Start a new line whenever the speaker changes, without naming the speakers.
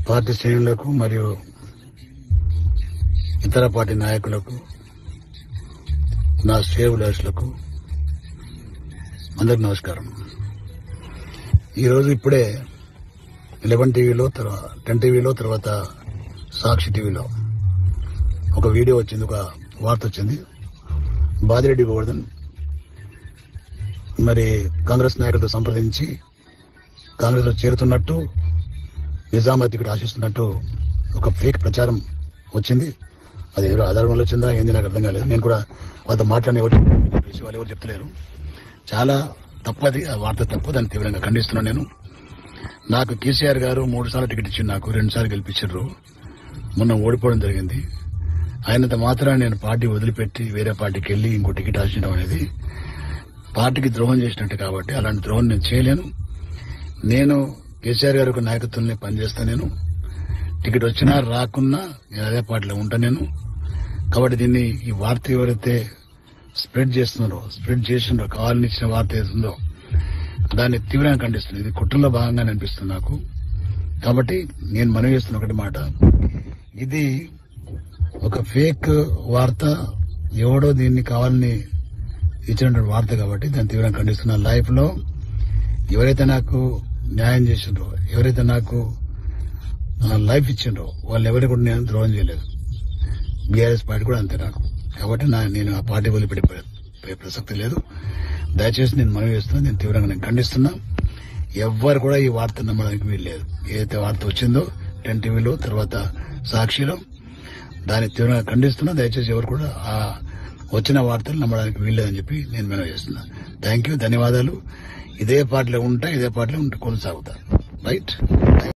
Party శ్రేణులకు మరియు ఇతర పార్టీ నాయకులకు, నా శ్రేయోభిలాషులకు అందరికి నమస్కారం. ఈరోజు ఇప్పుడే 11 టీవీలో, 10 టీవీలో, తర్వాత సాక్షి టీవీలో ఒక వీడియో వచ్చింది, ఒక వార్త వచ్చింది. బాదిరెడ్డి గోవర్ధన్ మరి కాంగ్రెస్ నాయకులతో సంప్రదించి కాంగ్రెస్ లో చేరుతున్నట్టు, నిజామాబాద్ టికెట్ ఆశిస్తున్నట్టు ఒక ఫేక్ ప్రచారం వచ్చింది. అది ఎవరు ఆధారం వల్ల వచ్చిందా ఏంది నాకు అర్థం కాలేదు. నేను కూడా వాళ్ళతో మాట్లాడిన వాళ్ళు ఎవరు చెప్తలేరు. చాలా తప్పది, ఆ వార్త తప్పు. దాన్ని తీవ్రంగా ఖండిస్తున్నాను. నేను నాకు కేసీఆర్ గారు 3 సార్లు టికెట్ ఇచ్చి నాకు 2 సార్లు గెలిపించారు. మొన్న ఓడిపోవడం జరిగింది. అయినంత మాత్రాన్ని నేను పార్టీ వదిలిపెట్టి వేరే పార్టీకి వెళ్లి ఇంకో టికెట్ ఆశించడం అనేది పార్టీకి ద్రోహం చేసినట్టు. కాబట్టి అలాంటి ద్రోహం నేను చేయలేను. నేను కేసీఆర్ గారి ఒక నాయకత్వంలో పనిచేస్తా. నేను టికెట్ వచ్చినా రాకున్నా నేను అదే పార్టీలో ఉంటా నేను. కాబట్టి దీన్ని, ఈ వార్త ఎవరైతే స్ప్రెడ్ చేస్తున్నారో కావాలని ఇచ్చిన వార్త ఏస్తుందో దాన్ని తీవ్రంగా ఖండిస్తుంది. ఇది కుట్రలో భాగంగా అనిపిస్తుంది నాకు. కాబట్టి నేను మనవి చేస్తున్న ఒకటి మాట, ఇది ఒక ఫేక్ వార్త, ఎవడో దీన్ని కావాలని ఇచ్చినటువంటి వార్త. కాబట్టి దాన్ని తీవ్రంగా ఖండిస్తున్నా. లైఫ్ లో ఎవరైతే నాకు న్యాయం చేసిండ్రో, ఎవరైతే నాకు లైఫ్ ఇచ్చిండ్రో వాళ్ళు ఎవరికి కూడా నేను ద్రోహం చేయలేదు. బీఆర్ఎస్ పార్టీ కూడా అంతే నాకు. కాబట్టి నేను ఆ పార్టీ వదిలిపెట్టే ప్రసక్తి లేదు. దయచేసి నేను మనవి చేస్తున్నా, నేను తీవ్రంగా నేను ఖండిస్తున్నా. ఎవ్వరు కూడా ఈ వార్త నమ్మడానికి వీల్లేదు. ఏదైతే వార్త వచ్చిందో 10 టీవీలో, తర్వాత సాక్షిలో, దాన్ని తీవ్రంగా ఖండిస్తున్నా. దయచేసి ఎవరు కూడా ఆ వచ్చిన వార్తలు నమ్మడానికి వీల్లేదని చెప్పి నేను మనవి చేస్తున్నా. థ్యాంక్ యూ, ధన్యవాదాలు. ఇదే పార్టీలో ఉంటా, ఇదే పార్టీలో కొనసాగుతా. రైట్.